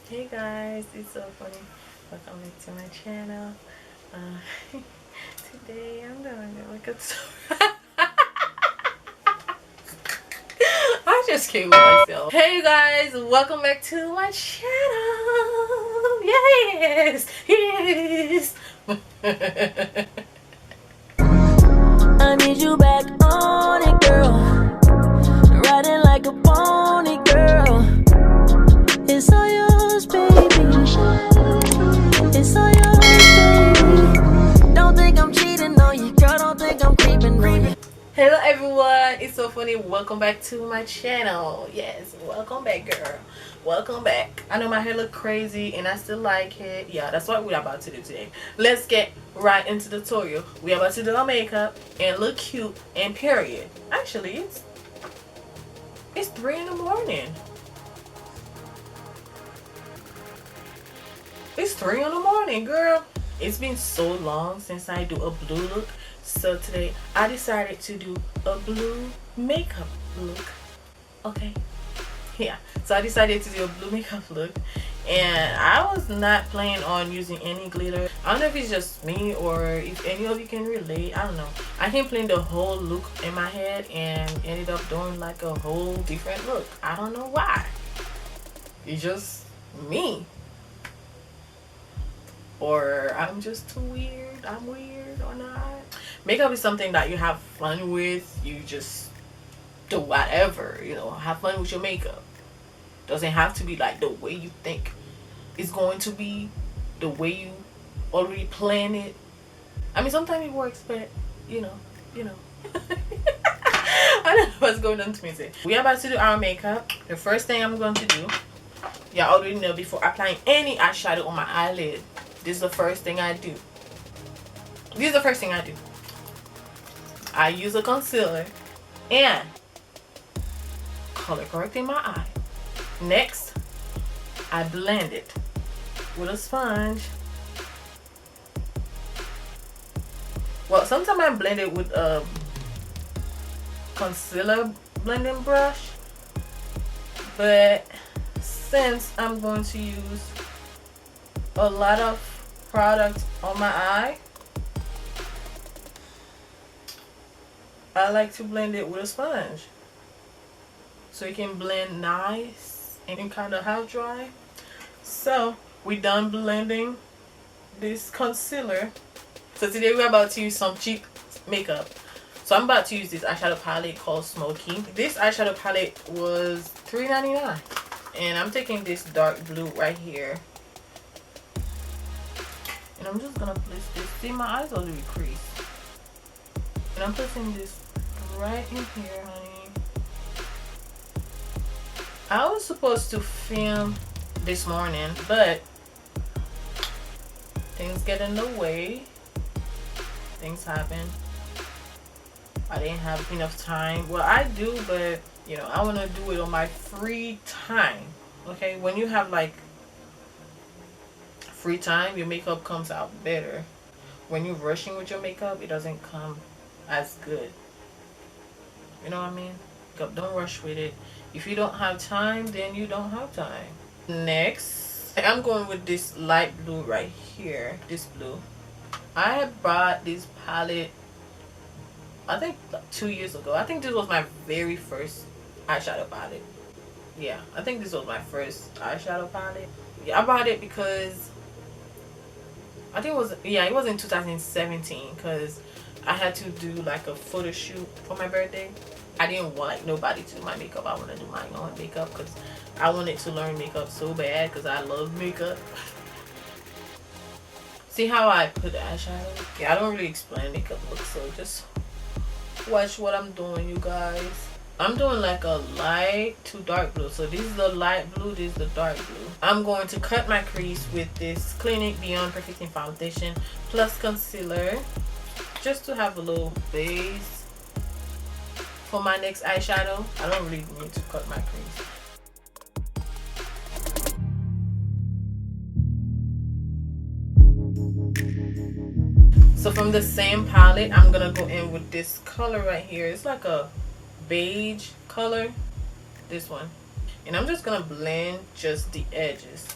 Hey guys, it's so funny. Welcome back to my channel. Today I'm doing a makeup tutorial. I just came with myself. Hey guys, welcome back to my channel. Yes, yes. I need you back on it, girl. Riding like a pony, girl. It's all yours, baby. It's all yours, baby. Don't think I'm cheating on you, girl. Don't think I'm creeping on you. Hello, everyone. It's so funny. Welcome back to my channel. Yes, welcome back, girl. Welcome back. I know my hair look crazy, and I still like it. Yeah, that's what we're about to do today. Let's get right into the tutorial. We're about to do our makeup and look cute and period. Actually, it's 3 in the morning. It's 3 in the morning, girl. It's been so long since I do a blue look. So today I decided to do a blue makeup look. Okay. Yeah. So I decided to do a blue makeup look. And I was not planning on using any glitter. I don't know if it's just me or if any of you can relate. I don't know. I can plan the whole look in my head and ended up doing like a whole different look. I don't know why. It's just me. Or I'm just too weird. I'm weird or not. Makeup is something that you have fun with. You just do whatever, have fun with your makeup. Doesn't have to be like the way you think it's going to be, the way you already plan it. I mean, sometimes it works, but you know. I don't know what's going on to me today. We are about to do our makeup. The first thing I'm going to do, y'all already know, before applying any eyeshadow on my eyelid, this is the first thing I do. I use a concealer and color correcting my eye. Next, I blend it with a sponge. Well, sometimes I blend it with a concealer blending brush, but since I'm going to use a lot of product on my eye, I like to blend it with a sponge so it can blend nice and kind of half dry. So we're done blending this concealer. So today we're about to use some cheap makeup. So I'm about to use this eyeshadow palette called Smoky. This eyeshadow palette was $3.99, and I'm taking this dark blue right here. And I'm just gonna place this. See, my eyes already creased. And I'm placing this right in here, honey. I was supposed to film this morning, but things get in the way. Things happen. I didn't have enough time. Well, I do, but I want to do it on my free time. Okay, when you have like free time, your makeup comes out better. When you're rushing with your makeup, it doesn't come as good. You know what I mean? Don't rush with it. If you don't have time, then you don't have time. Next, I'm going with this light blue right here. This blue. I had bought this palette, I think 2 years ago. I think this was my very first eyeshadow palette. Yeah, I think this was my first eyeshadow palette. Yeah, I bought it because I think it was in 2017, because I had to do like a photo shoot for my birthday. I didn't want like nobody to do my makeup. I want to do my own makeup because I wanted to learn makeup so bad because I love makeup. See how I put the eyeshadow? Yeah, I don't really explain makeup looks, so just watch what I'm doing, you guys. I'm doing like a light to dark blue. So this is the light blue, this is the dark blue. I'm going to cut my crease with this Clinique Beyond Perfecting Foundation plus concealer, just to have a little base for my next eyeshadow. I don't really need to cut my crease. So from the same palette, I'm gonna go in with this color right here. It's like a beige color, this one, and I'm just gonna blend just the edges.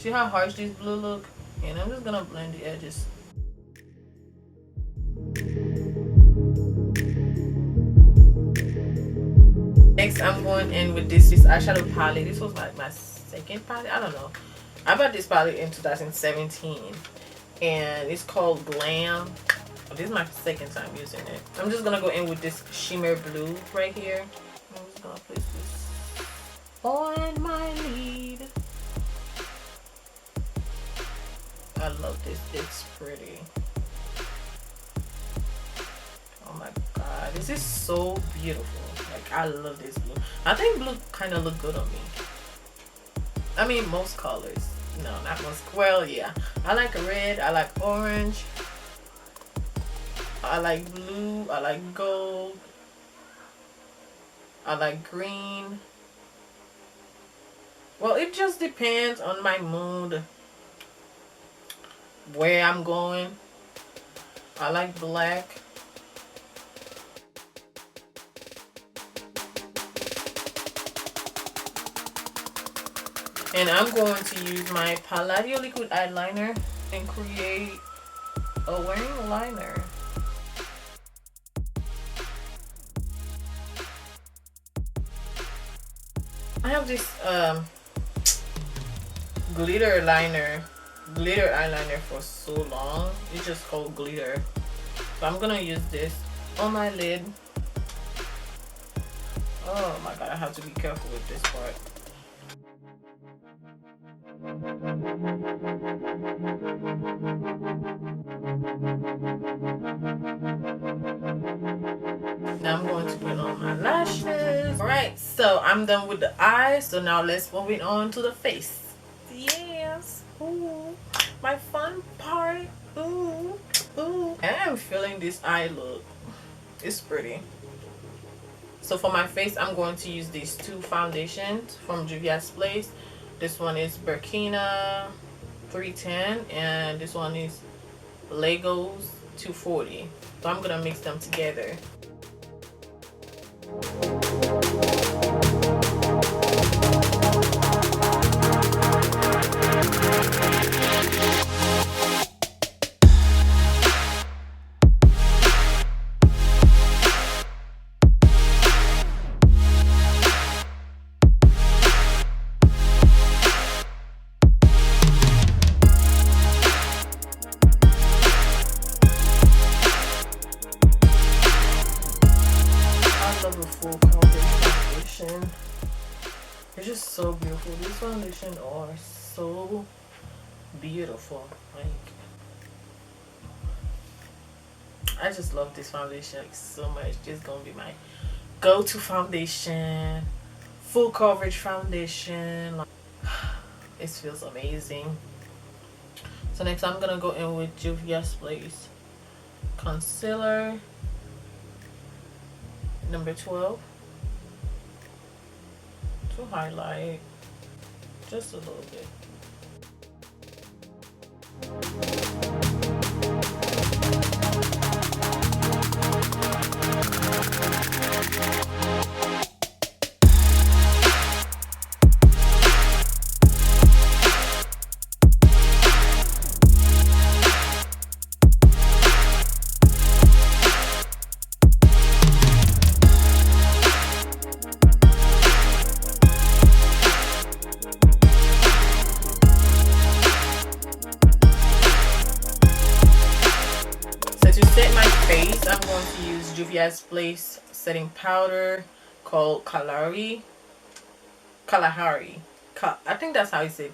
See how harsh this blue look? And I'm just gonna blend the edges. Next, I'm going in with this eyeshadow palette. This was like my second palette. I don't know. I bought this palette in 2017, and it's called Glam. This is my second time using it. I'm just gonna go in with this shimmer blue right here. I'm just gonna place this on my lid. I love this. It's pretty. Oh my god, this is so beautiful. Like, I love this blue. I think blue kind of look good on me. I mean, most colors. No, not most. Well, yeah. I like red. I like orange. I like blue. I like gold. I like green. Well, it just depends on my mood, where I'm going. I like black. And I'm going to use my Palladio liquid eyeliner and create a wing liner. I have this glitter eyeliner for so long. It's just called glitter. So I'm gonna use this on my lid. Oh my god, I have to be careful with this part. Now I'm going to put on my lashes. Alright, so I'm done with the eyes. So now let's move it on to the face. Yes. Ooh, my fun part. Ooh, ooh. I am feeling this eye look. It's pretty. So for my face, I'm going to use these two foundations from Juvia's Place. This one is Burkina 310 and this one is Legos 240. So I'm gonna mix them together. Full coverage foundation. It's just so beautiful. These foundations are so beautiful. Like, I just love this foundation like so much. This is gonna be my go-to foundation, full coverage foundation. Like, it feels amazing. So next I'm gonna go in with Juvia's Place concealer number 12 to highlight just a little bit. I'm going to use Juvia's Place setting powder called Kalahari. I think that's how you say it.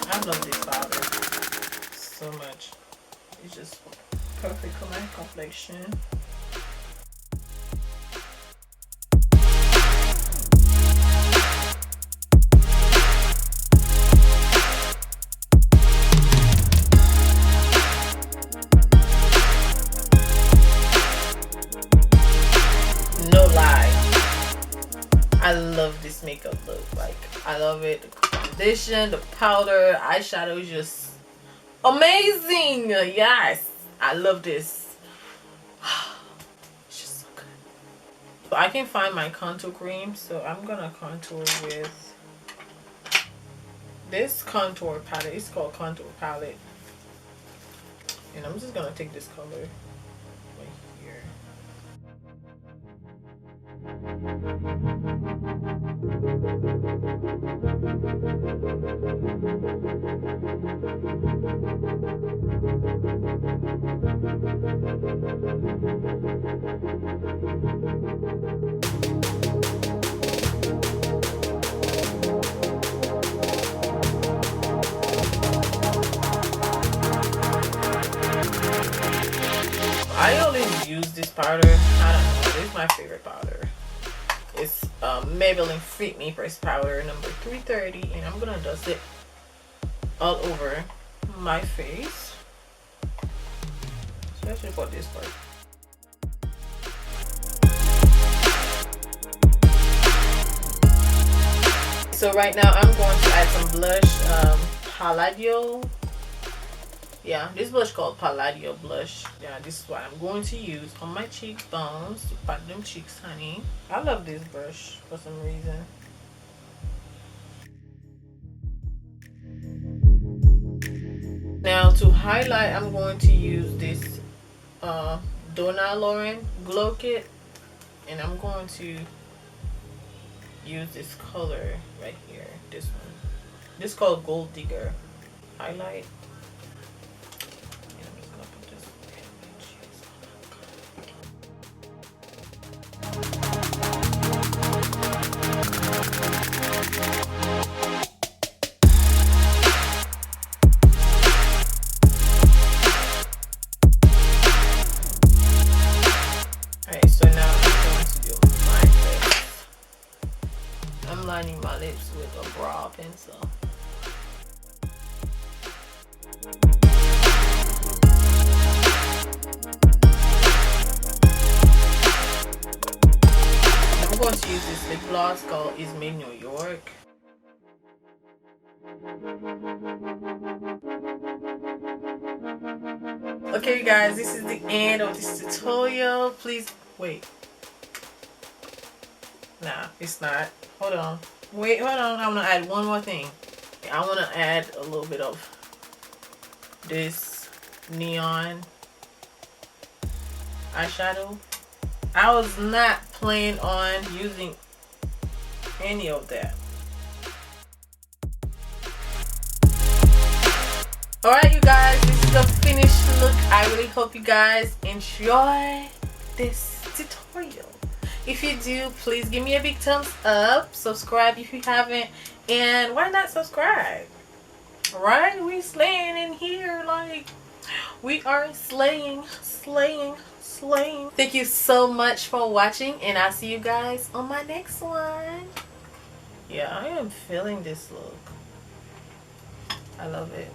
I love this powder so much. It's just perfect for my complexion. No lie, I love this makeup look. Like, I love it. The foundation, the powder, eyeshadow is just, Amazing. Yes, I love this. It's just so good. So I can find my contour cream, so I'm gonna contour with this contour palette. It's called contour palette, and I'm just gonna take this color right here. I always use this powder. I don't know. This is my favorite powder. It's Maybelline Fit Me Press Powder number 330, and I'm gonna dust it all over my face, especially for this part. So right now I'm going to add some blush. Palladio. Yeah, this blush called Palladio Blush. Yeah, this is what I'm going to use on my cheekbones to pat them cheeks, honey. I love this brush for some reason. Now to highlight, I'm going to use this Donna Loren Glow Kit, and I'm going to use this color right here. This one. This is called Gold Digger highlight. Alright, so now I'm going to do my lips. I'm lining my lips with a brow pencil. I'm going to use this lip gloss called Izme New York. Okay guys, this is the end of this tutorial. Please wait. Nah, it's not. Hold on. Wait, hold on. I want to add one more thing. I want to add a little bit of this neon eyeshadow. I was not planning on using any of that. Alright you guys, this is the finished look. I really hope you guys enjoy this tutorial. If you do, please give me a big thumbs up. Subscribe if you haven't. And why not subscribe? Right? We slaying in here. Like, we are slaying. Thank you so much for watching. And I'll see you guys on my next one. Yeah, I am feeling this look. I love it.